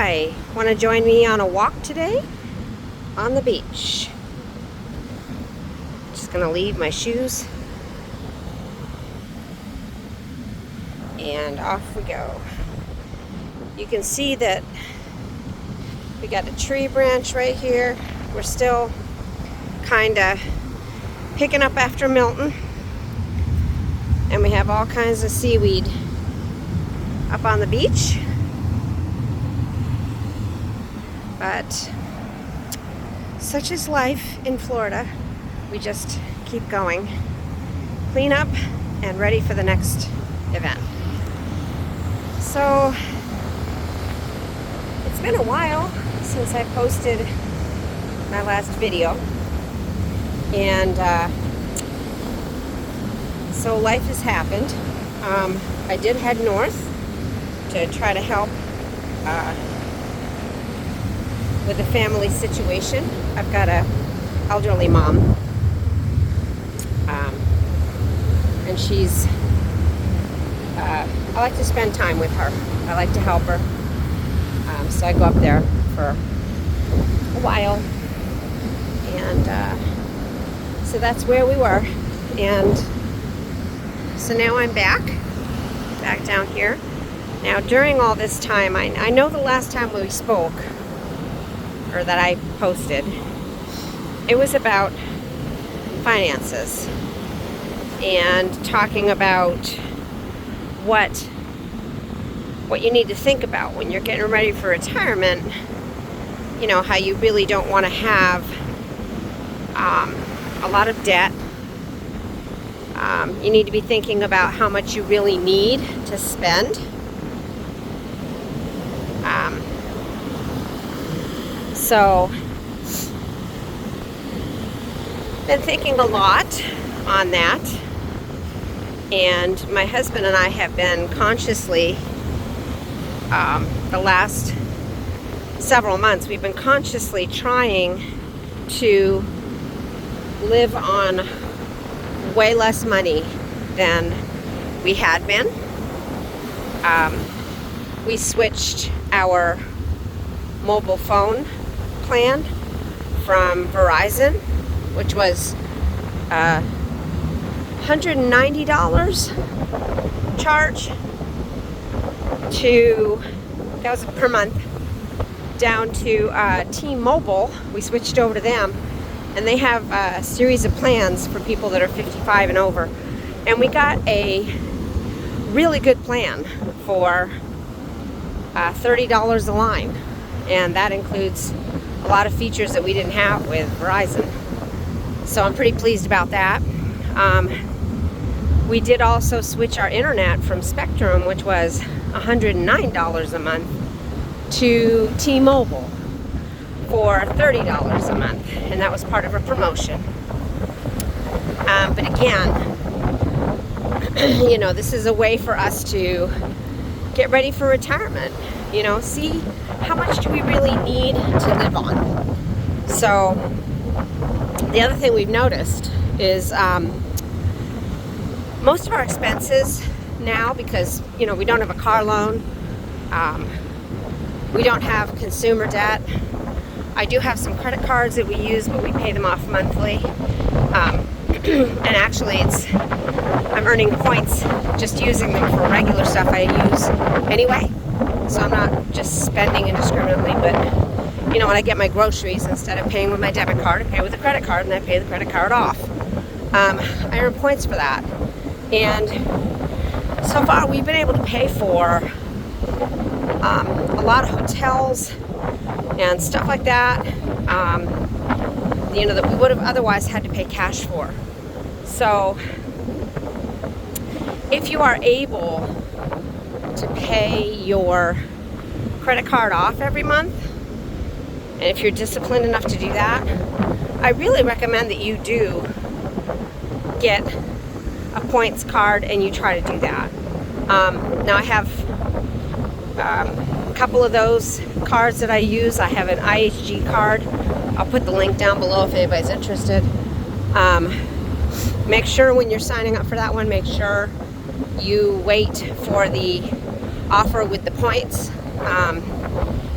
Hi, want to join me on a walk today on the beach? Just gonna leave my shoes and off we go. You can see that we got a tree branch right here. We're still kind of picking up after Milton, and we have all kinds of seaweed up on the beach. But such is life in Florida. We just keep going. Clean up and ready for the next event. So it's been a while since I posted my last video. And so life has happened. I did head north to try to help with the family situation. I've got a elderly mom, and she's I like to spend time with her. I like to help her, so I go up there for a while, and so that's where we were. And so now I'm back down here. Now during all this time, I know the last time we spoke, or that I posted, it was about finances and talking about what you need to think about when you're getting ready for retirement. You know, how you really don't want to have a lot of debt. You need to be thinking about how much you really need to spend. So, been thinking a lot on that, and my husband and I have been consciously, the last several months, we've been consciously trying to live on way less money than we had been. We switched our mobile phone plan from Verizon, which was $190 charge to, that was per month, down to T-Mobile. We switched over to them, and they have a series of plans for people that are 55 and over, and we got a really good plan for $30 a line, and that includes a lot of features that we didn't have with Verizon. So I'm pretty pleased about that. We did also switch our internet from Spectrum, which was $109 a month, to T-Mobile for $30 a month, and that was part of a promotion. But again, you know, this is a way for us to get ready for retirement. You know, see how much do we really need to live on. So the other thing we've noticed is most of our expenses now, because, you know, we don't have a car loan, we don't have consumer debt. I do have some credit cards that we use, but we pay them off monthly. And actually I'm earning points just using them for regular stuff I use anyway. So I'm not just spending indiscriminately, but, you know, when I get my groceries, instead of paying with my debit card, I pay with a credit card, and I pay the credit card off. I earn points for that. And so far, we've been able to pay for a lot of hotels and stuff like that, you know, that we would have otherwise had to pay cash for. So if you are able to pay your credit card off every month, and if you're disciplined enough to do that, I really recommend that you do get a points card and you try to do that. Now I have a couple of those cards that I use. I have an IHG card. I'll put the link down below if anybody's interested. Make sure when you're signing up for that one, make sure you wait for the offer with the points.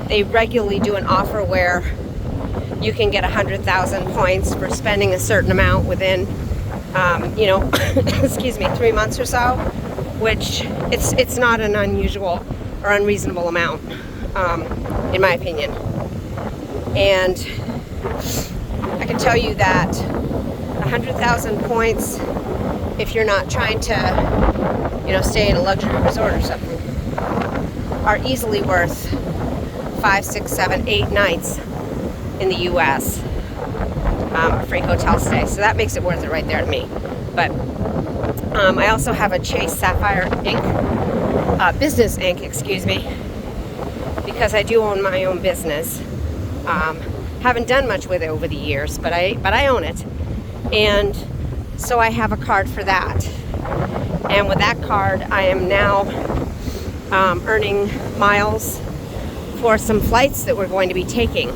they regularly do an offer where you can get 100,000 points for spending a certain amount within, excuse me, 3 months or so, which it's not an unusual or unreasonable amount, in my opinion. And I can tell you that 100,000 points, if you're not trying to, stay in a luxury resort or something, are easily worth 5, 6, 7, 8 nights in the U.S. A free hotel stay. So that makes it worth it right there to me. But I also have a Chase Sapphire Ink, business ink, excuse me, because I do own my own business. Haven't done much with it over the years, but I own it, and so I have a card for that. And with that card, I am now earning miles for some flights that we're going to be taking.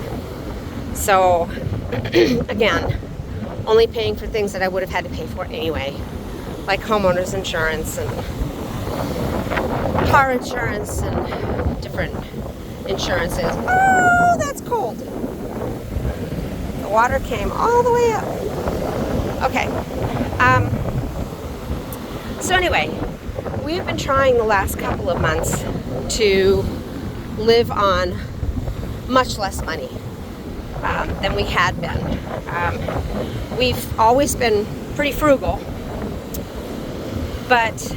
So again, only paying for things that I would have had to pay for anyway, like homeowners insurance and car insurance and different insurances. Oh, that's cold. The water came all the way up. Okay. So anyway, we've been trying the last couple of months to live on much less money than we had been. We've always been pretty frugal, but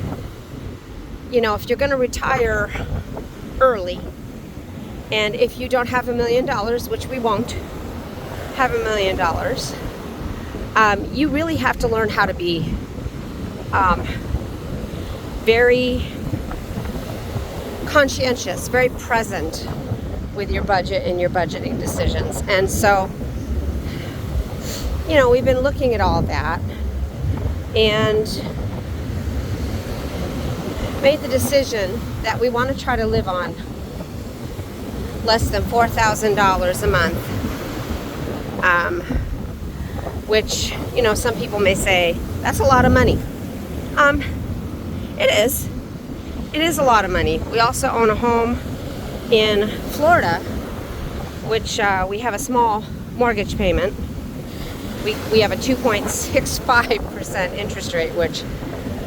if you're going to retire early, and if you don't have $1 million, which we won't have $1 million, you really have to learn how to be very conscientious, very present with your budget and your budgeting decisions. And so, we've been looking at all that and made the decision that we want to try to live on less than $4,000 a month, which, some people may say, that's a lot of money. It is. It is a lot of money. We also own a home in Florida, which we have a small mortgage payment. We have a 2.65% interest rate, which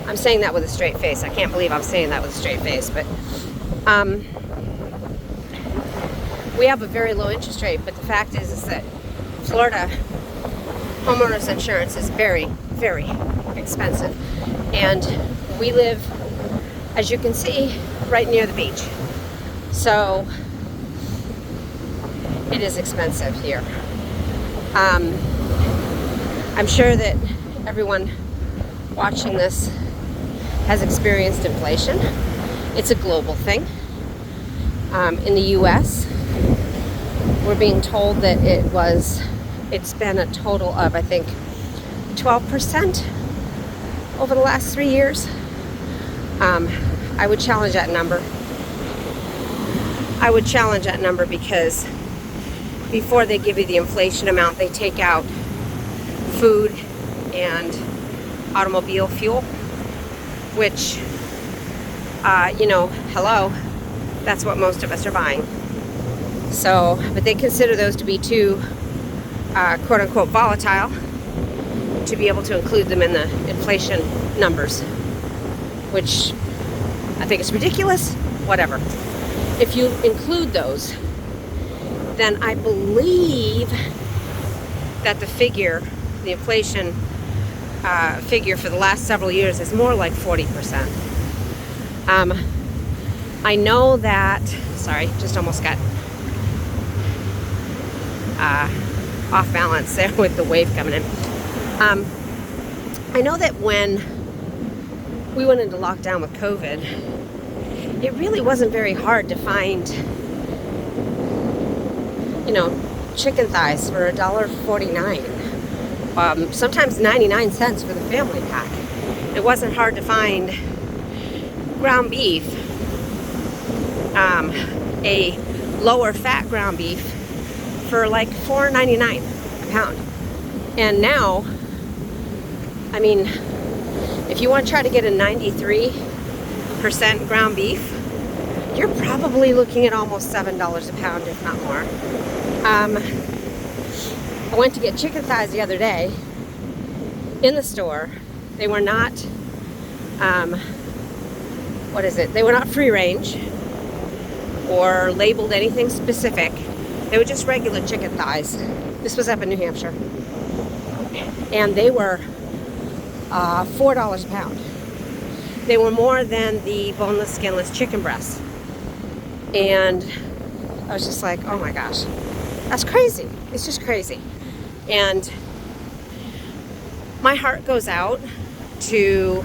I'm saying that with a straight face. I can't believe I'm saying that with a straight face, but we have a very low interest rate. But the fact is that Florida homeowners insurance is very, very expensive, and we live, as you can see, right near the beach. So it is expensive here. I'm sure that everyone watching this has experienced inflation. It's a global thing. In the U.S., we're being told that it's been a total of, I think, 12% over the last 3 years. I would challenge that number. I would challenge that number because before they give you the inflation amount, they take out food and automobile fuel, which, hello, that's what most of us are buying. So, but they consider those to be too, quote unquote, volatile to be able to include them in the inflation numbers, which I think is ridiculous. Whatever. If you include those, then I believe that the inflation figure for the last several years is more like 40%. I know that, sorry, just almost got off balance there with the wave coming in. I know that when we went into lockdown with COVID, it really wasn't very hard to find, chicken thighs for $1.49. Sometimes 99 cents for the family pack. It wasn't hard to find ground beef, a lower fat ground beef for like $4.99 a pound. And now, if you want to try to get a 93% ground beef, you're probably looking at almost $7 a pound, if not more. I went to get chicken thighs the other day in the store. They were not, They were not free range or labeled anything specific. They were just regular chicken thighs. This was up in New Hampshire. And they were $4 a pound. They were more than the boneless, skinless chicken breasts. And I was just like, oh my gosh, that's crazy. It's just crazy. And my heart goes out to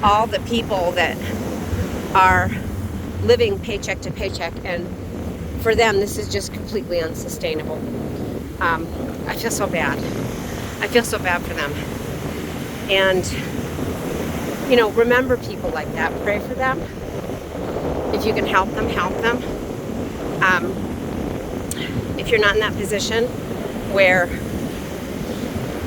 all the people that are living paycheck to paycheck, and for them this is just completely unsustainable. I feel so bad. I feel so bad for them. And remember people like that. Pray for them. If you can help them, help them. If you're not in that position where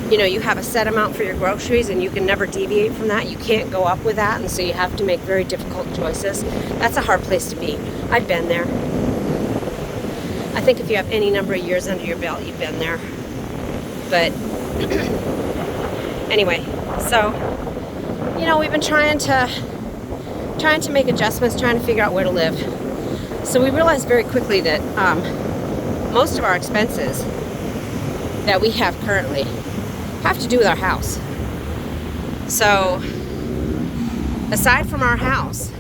you have a set amount for your groceries and you can never deviate from that, you can't go up with that, and so you have to make very difficult choices. That's a hard place to be. I've been there. I think if you have any number of years under your belt, you've been there. But anyway, so we've been trying to make adjustments, trying to figure out where to live. So we realized very quickly that most of our expenses that we have currently have to do with our house. So aside from our house,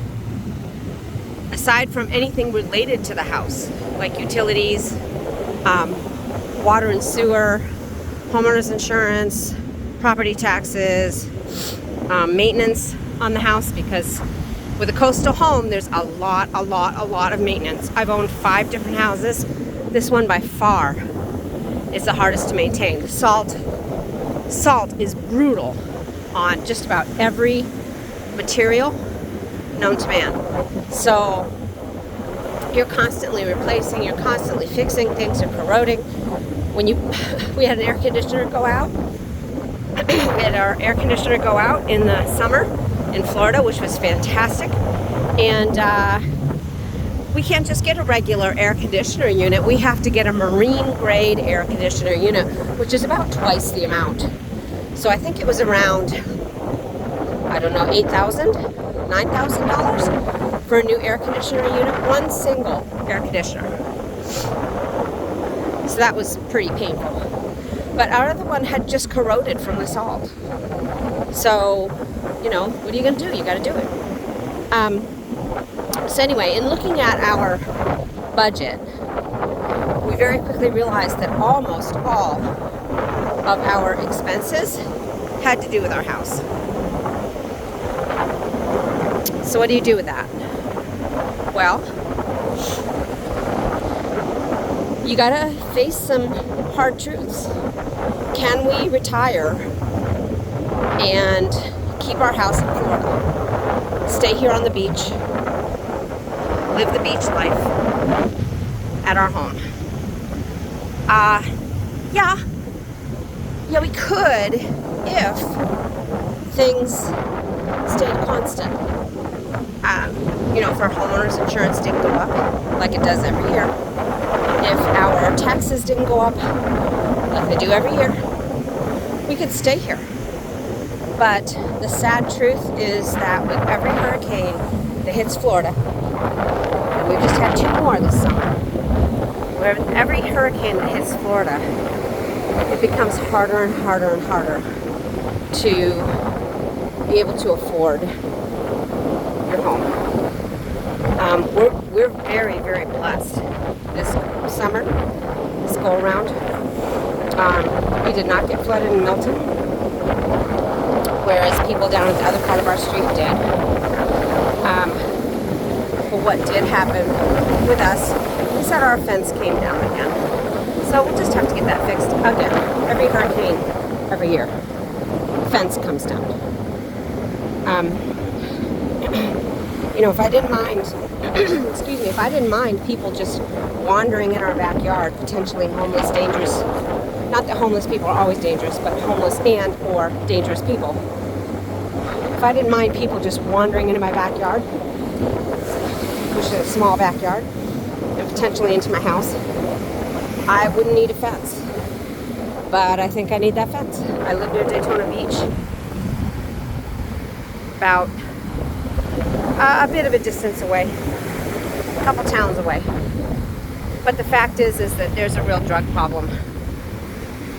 aside from anything related to the house, like utilities, water and sewer, homeowners insurance, property taxes, maintenance on the house, because with a coastal home, there's a lot of maintenance. I've owned 5 different houses. This one by far is the hardest to maintain. The salt is brutal on just about every material known to man. So you're constantly replacing, you're constantly fixing, things are corroding. We had an air conditioner go out. We had our air conditioner go out in the summer in Florida, which was fantastic. And we can't just get a regular air conditioner unit. We have to get a marine grade air conditioner unit, which is about twice the amount. So I think it was around, $8,000, $9,000 for a new air conditioner unit, one single air conditioner. So that was pretty painful. But our other one had just corroded from the salt. So, what are you going to do? You got to do it. So anyway, in looking at our budget, we very quickly realized that almost all of our expenses had to do with our house. So what do you do with that? Well, you gotta face some hard truths. Can we retire and keep our house in Florida? Stay here on the beach, live the beach life at our home? Yeah, we could if things stayed constant. If our homeowners insurance didn't go up like it does every year, if our taxes didn't go up like they do every year, we could stay here. But the sad truth is that with every hurricane that hits Florida, and we've just had 2 more this summer, with every hurricane that hits Florida, it becomes harder and harder and harder to be able to afford your home. We're very, very blessed this summer, this go around. We did not get flooded in Milton, whereas people down at the other part of our street did. But what did happen with us is that our fence came down again. So we'll just have to get that fixed again. Every hurricane, every year, fence comes down. If I didn't mind, if I didn't mind people just wandering in our backyard, potentially homeless, dangerous, not that homeless people are always dangerous, but homeless and or dangerous people. If I didn't mind people just wandering into my backyard, push a small backyard and potentially into my house, I wouldn't need a fence. But I think I need that fence. I live near Daytona Beach, about a bit of a distance away, a couple towns away. But the fact is that there's a real drug problem.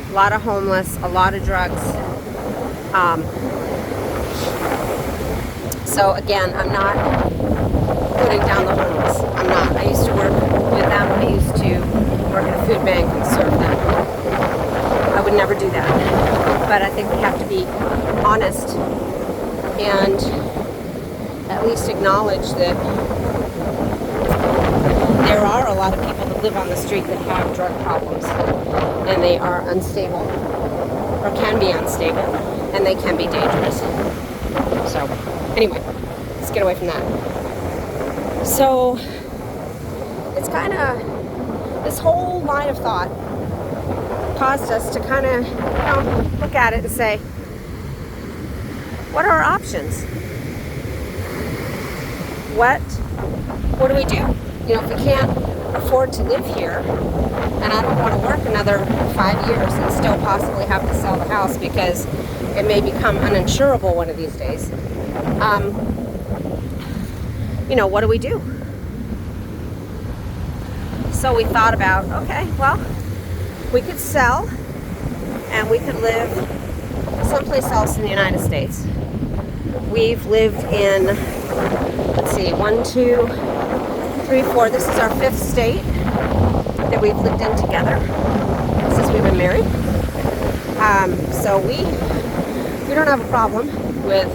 A lot of homeless, a lot of drugs. So again, I'm not putting down the homeless. I'm not. I used to work with them. I used to work at a food bank and serve them. I would never do that. But I think we have to be honest and at least acknowledge that there are a lot of people that live on the street that have drug problems, and they are unstable or can be unstable, and they can be dangerous. So anyway, let's get away from that. So it's kind of, this whole line of thought caused us to kind of, look at it and say, what are our options? What do we do? If we can't afford to live here, and I don't want to work another 5 years and still possibly have to sell the house because it may become uninsurable one of these days, what do we do? So we thought about, okay, well, we could sell and we could live someplace else in the United States. We've lived in, let's see, 1, 2, 3, 4. This is our 5th state that we've lived in together since we've been married. So we don't have a problem with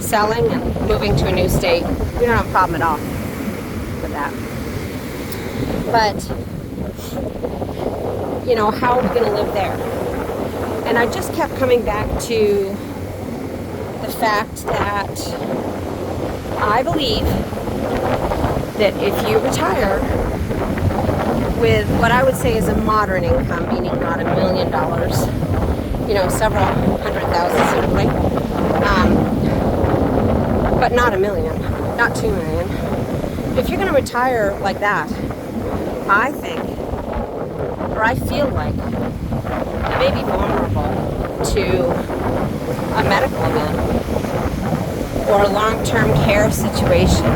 selling and moving to a new state. We don't have a problem at all with that. But, how are we going to live there? And I just kept coming back to the fact that I believe that if you retire with what I would say is a modern income, meaning not $1 million, several $100,000 certainly, but not $1 million, not $2 million. If you're going to retire like that, I think, or I feel like, you may be vulnerable to a medical event or a long-term care situation.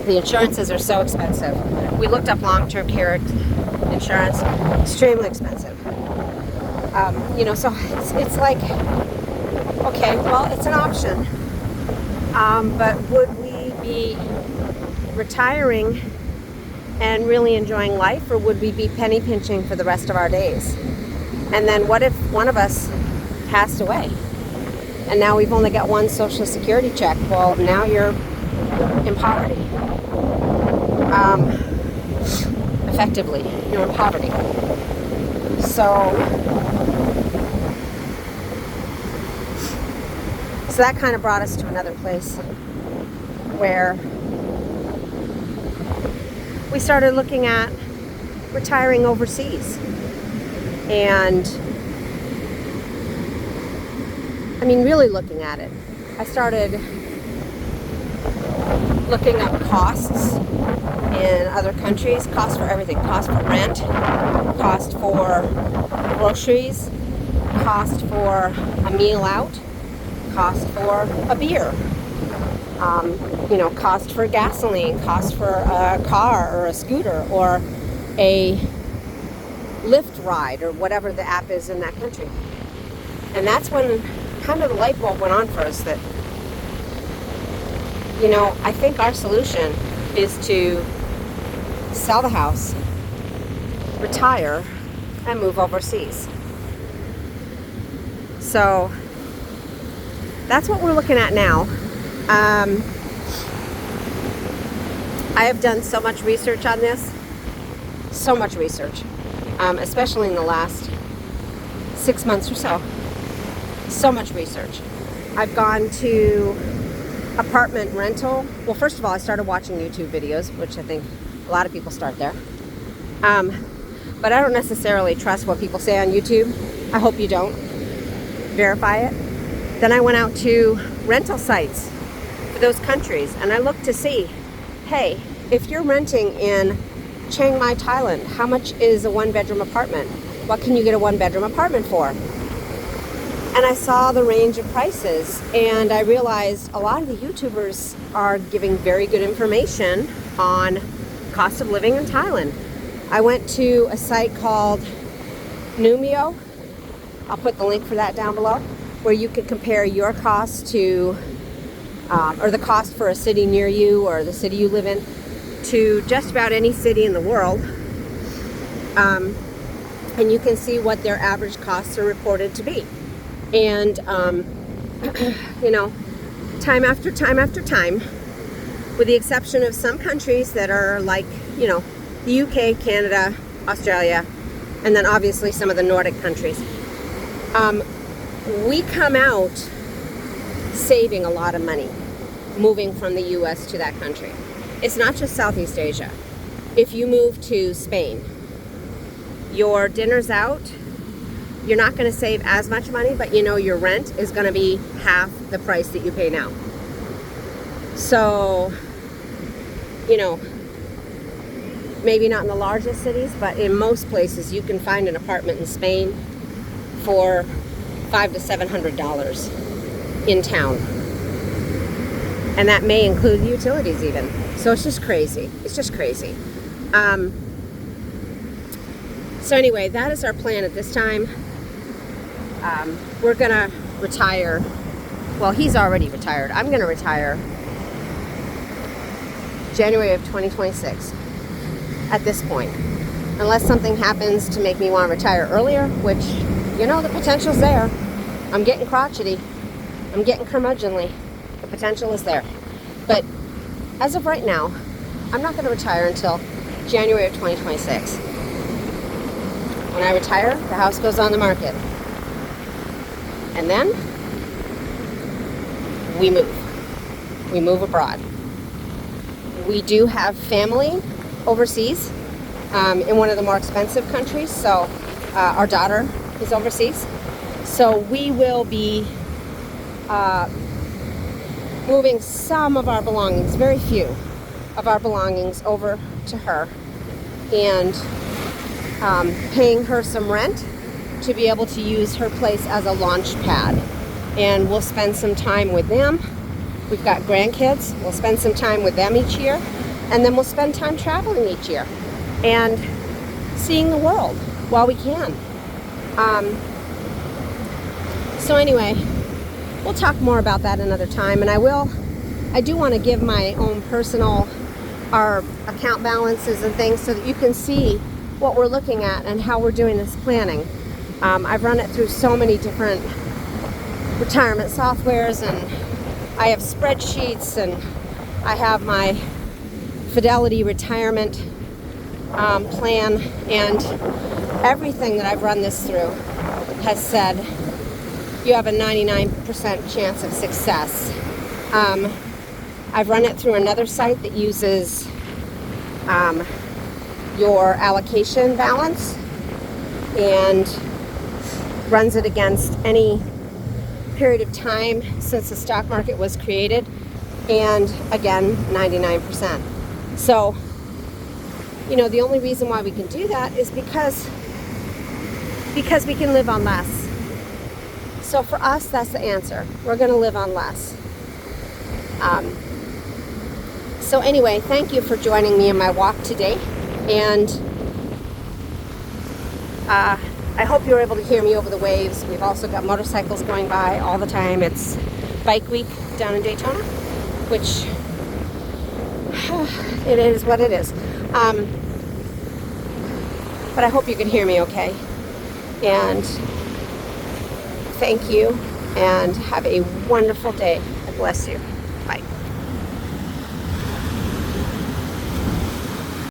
The insurances are so expensive. We looked up long-term care insurance, extremely expensive. So it's like, okay, well, it's an option. But would we be retiring and really enjoying life, or would we be penny pinching for the rest of our days? And then what if one of us passed away? And now we've only got one Social Security check. Well, now you're in poverty. Effectively, you're in poverty. So that kind of brought us to another place where we started looking at retiring overseas. And really looking at it. I started looking up costs in other countries, cost for everything, cost for rent, cost for groceries, cost for a meal out, cost for a beer, cost for gasoline, cost for a car or a scooter or a Lyft ride or whatever the app is in that country. And that's when kind of the light bulb went on for us that, I think our solution is to sell the house, retire, and move overseas. So that's what we're looking at now. I have done so much research on this, especially in the last 6 months or so. So much research. I've gone to apartment rental. Well, first of all, I started watching YouTube videos, which I think a lot of people start there. But I don't necessarily trust what people say on YouTube. I hope you don't. Verify it. Then I went out to rental sites, for those countries. And I looked to see, hey, if you're renting in Chiang Mai, Thailand, how much is a one-bedroom apartment? What can you get a one-bedroom apartment for? And I saw the range of prices, and I realized a lot of the YouTubers are giving very good information on cost of living in Thailand. I went to a site called Numio. I'll put the link for that down below, where you can compare your cost to, or the cost for a city near you or the city you live in, to just about any city in the world. And you can see what their average costs are reported to be. And, you know, time after time after time, with the exception of some countries that are like, you know, the UK, Canada, Australia, and then obviously some of the Nordic countries, we come out saving a lot of money moving from the US to that country. It's not just Southeast Asia. If you move to Spain, your dinner's out, you're not going to save as much money, but you know your rent is going to be half the price that you pay now. So, you know, maybe not in the largest cities, but in most places you can find an apartment in Spain for $500 to $700 in town. And that may include utilities even. So it's just crazy. It's just crazy. So anyway, that is our plan at this time. We're gonna retire. Well, he's already retired. I'm gonna retire January of 2026 at this point. Unless something happens to make me want to retire earlier, which, you know, the potential's there. I'm getting crotchety. I'm getting curmudgeonly. The potential is there. But as of right now, I'm not gonna retire until January of 2026. When I retire, the house goes on the market. And then we move. We move abroad. We do have family overseas in one of the more expensive countries. So our daughter is overseas. So we will be moving some of our belongings, very few of our belongings, over to her, and paying her some rent to be able to use her place as a launch pad. And we'll spend some time with them. We've got grandkids. We'll spend some time with them each year. And then we'll spend time traveling each year and seeing the world while we can. So anyway, we'll talk more about that another time. And I do want to give my own personal, our account balances and things so that you can see what we're looking at and how we're doing this planning. I've run it through so many different retirement softwares, and I have spreadsheets, and I have my Fidelity retirement plan, and everything that I've run this through has said you have a 99% chance of success. I've run it through another site that uses your allocation balance and runs it against any period of time since the stock market was created, and again, 99%. So, you know, the only reason why we can do that is because we can live on less. So for us, that's the answer. We're going to live on less. So anyway, thank you for joining me in my walk today, and I hope you were able to hear me over the waves. We've also got motorcycles going by all the time. It's Bike Week down in Daytona, which it is what it is. But I hope you can hear me okay. And thank you, and have a wonderful day. God bless you. Bye.